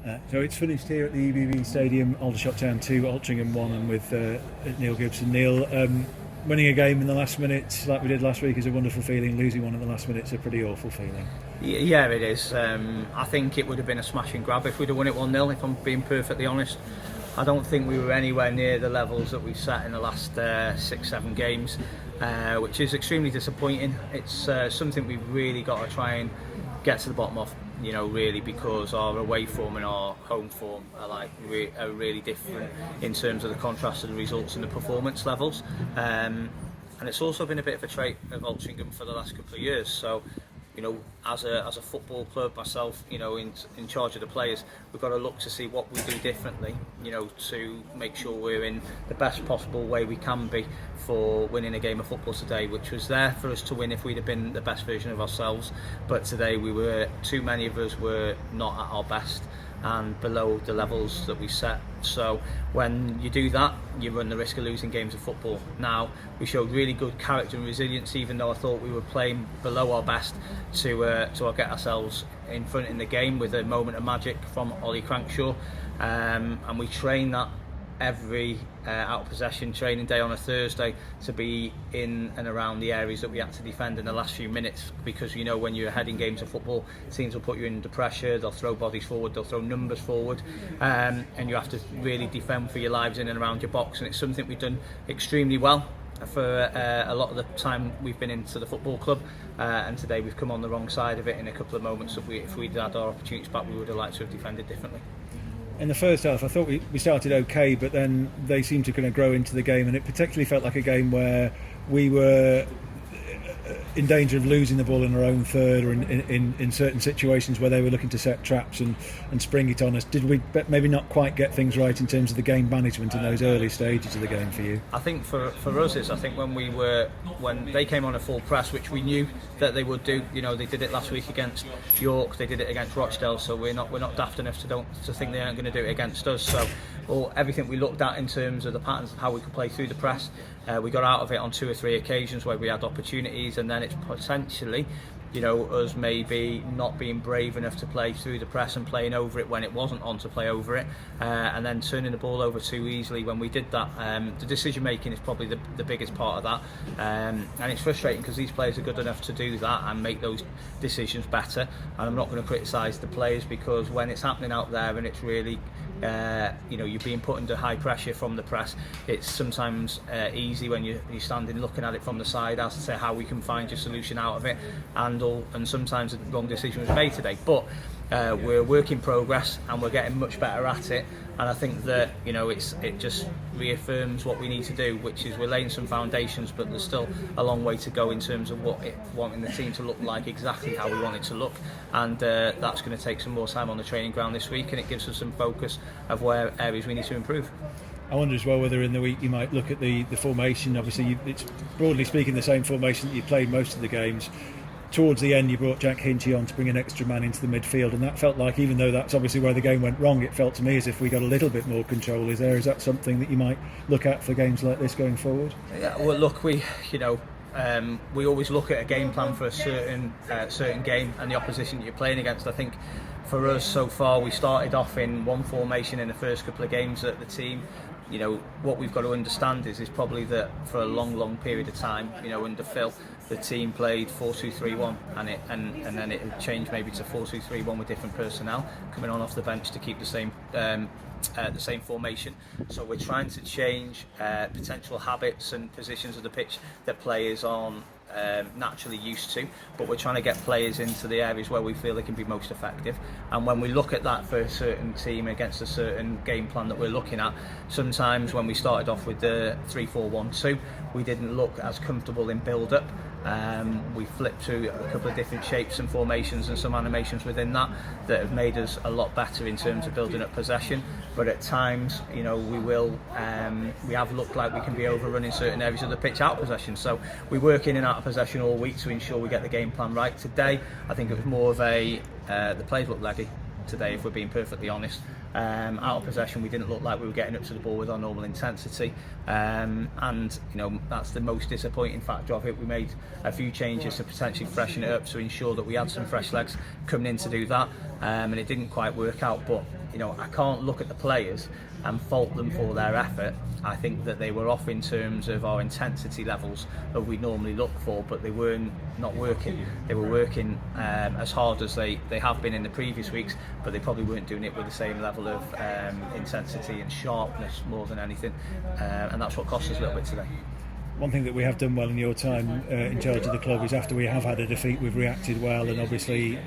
So it's finished here at the EBB Stadium, Aldershot Town 2, Altrincham 1, and with Neil Gibson. Neil, winning a game in the last minute like we did last week is a wonderful feeling. Losing one in the last minute is a pretty awful feeling. Yeah, it is. I think it would have been a smash and grab if we'd have won it 1-0, if I'm being perfectly honest. I don't think we were anywhere near the levels that we've set in the last 6-7 games, which is extremely disappointing. It's something we've really got to try and get to the bottom of, really, because our away form and our home form are really different in terms of the contrast of the results and the performance levels. And it's also been a bit of a trait of Altrincham for the last couple of years. So, as a football club, myself, in charge of the players, we've got to look to see what we do differently, to make sure we're in the best possible way we can be for winning a game of football today, which was there for us to win if we'd have been the best version of ourselves. But today too many of us were not at our best and below the levels that we set. So when you do that, you run the risk of losing games of football. Now, we showed really good character and resilience, even though I thought we were playing below our best, to get ourselves in front in the game with a moment of magic from Ollie Crankshaw. And we train that every out of possession training day on a Thursday to be in and around the areas that we had to defend in the last few minutes, because when you're ahead in games of football, teams will put you under pressure, they'll throw bodies forward, they'll throw numbers forward, and you have to really defend for your lives in and around your box. And it's something we've done extremely well for a lot of the time we've been into the football club, and today we've come on the wrong side of it in a couple of moments that if we'd had our opportunities back, we would have liked to have defended differently. In the first half, I thought we started okay, but then they seemed to kind of grow into the game, and it particularly felt like a game where we were in danger of losing the ball in our own third, or in certain situations where they were looking to set traps and spring it on us. Did we maybe not quite get things right in terms of the game management in those early stages of the game for you? I think for us, it's when they came on a full press, which we knew that they would do. They did it last week against York, they did it against Rochdale, so we're not daft enough to think they aren't going to do it against us. So everything we looked at in terms of the patterns of how we could play through the press, we got out of it on 2 or 3 occasions where we had opportunities, and then it's potentially us maybe not being brave enough to play through the press and playing over it when it wasn't on to play over it, and then turning the ball over too easily when we did that. The decision making is probably the biggest part of that, and it's frustrating because these players are good enough to do that and make those decisions better. And I'm not going to criticise the players, because when it's happening out there and it's really you're being put under high pressure from the press, it's sometimes easy when you're standing looking at it from the side as to say how we can find a solution out of it, and sometimes the wrong decision was made today. But we're a work in progress and we're getting much better at it, and I think that it just reaffirms what we need to do, which is we're laying some foundations, but there's still a long way to go in terms of wanting the team to look like exactly how we want it to look, and that's going to take some more time on the training ground this week, and it gives us some focus of where areas we need to improve. I wonder as well whether in the week you might look at the formation. Obviously it's broadly speaking the same formation that you played most of the games. Towards the end you brought Jack Hinchy on to bring an extra man into the midfield, and that felt like, even though that's obviously where the game went wrong, it felt to me as if we got a little bit more control. Is that something that you might look at for games like this going forward? Yeah, well look, we always look at a game plan for a certain game and the opposition that you're playing against. I think for us so far, we started off in one formation in the first couple of games at the team. What we've got to understand is probably that for a long period of time, under Phil, the team played 4-2-3-1, and then it changed maybe to 4-2-3-1 with different personnel coming on off the bench to keep the same formation. So we're trying to change potential habits and positions of the pitch that players aren't naturally used to, but we're trying to get players into the areas where we feel they can be most effective. And when we look at that for a certain team against a certain game plan that we're looking at, sometimes when we started off with the 3-4-1-2, we didn't look as comfortable in build-up. We flipped through a couple of different shapes and formations and some animations within that have made us a lot better in terms of building up possession. But at times, we have looked like we can be overrunning certain areas of the pitch out of possession. So we work in and out of possession all week to ensure we get the game plan right. Today, I think it was more of the players looked leggy today, if we're being perfectly honest. Out of possession, we didn't look like we were getting up to the ball with our normal intensity, and that's the most disappointing factor of it. We made a few changes to potentially freshen it up to ensure that we had some fresh legs coming in to do that, and it didn't quite work out. But I can't look at the players and fault them for their effort. I think that they were off in terms of our intensity levels that we normally look for, but they weren't not working. They were working as hard as they have been in the previous weeks, but they probably weren't doing it with the same level of intensity and sharpness more than anything, and that's what cost us a little bit today. One thing that we have done well in your time in charge of the club is after we have had a defeat, we've reacted well, and obviously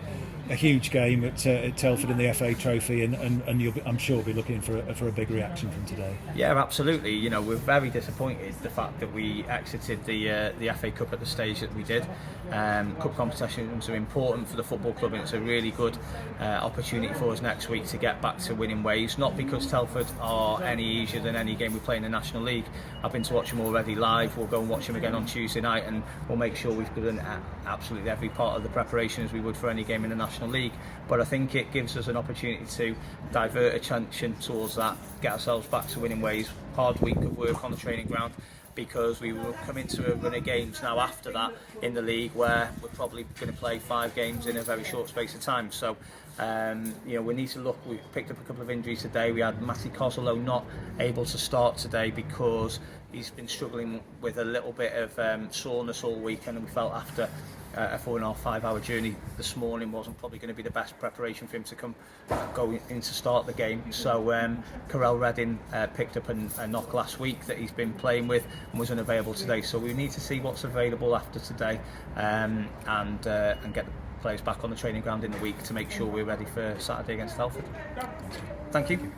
a huge game at Telford in the FA Trophy, and you'll I'm sure be looking for a big reaction from today. Yeah, absolutely. We're very disappointed the fact that we exited the FA Cup at the stage that we did. Cup competitions are important for the football club, and it's a really good opportunity for us next week to get back to winning ways. Not because Telford are any easier than any game we play in the National League. I've been to watch them already live. We'll go and watch them again on Tuesday night, and we'll make sure we've done absolutely every part of the preparation as we would for any game in the National League. But I think it gives us an opportunity to divert attention towards that, get ourselves back to winning ways. Hard week of work on the training ground, because we will come into a run of games now after that in the league where we're probably going to play 5 games in a very short space of time. So we need to look. We picked up a couple of injuries today. We had Matty Kozolo not able to start today because he's been struggling with a little bit of soreness all weekend, and we felt after a 4.5-5 hour journey this morning wasn't probably going to be the best preparation for him to go in to start the game. So Carell Redding picked up a knock last week that he's been playing with and was unavailable today. So we need to see what's available after today, and get the players back on the training ground in the week to make sure we're ready for Saturday against Telford. Thank you.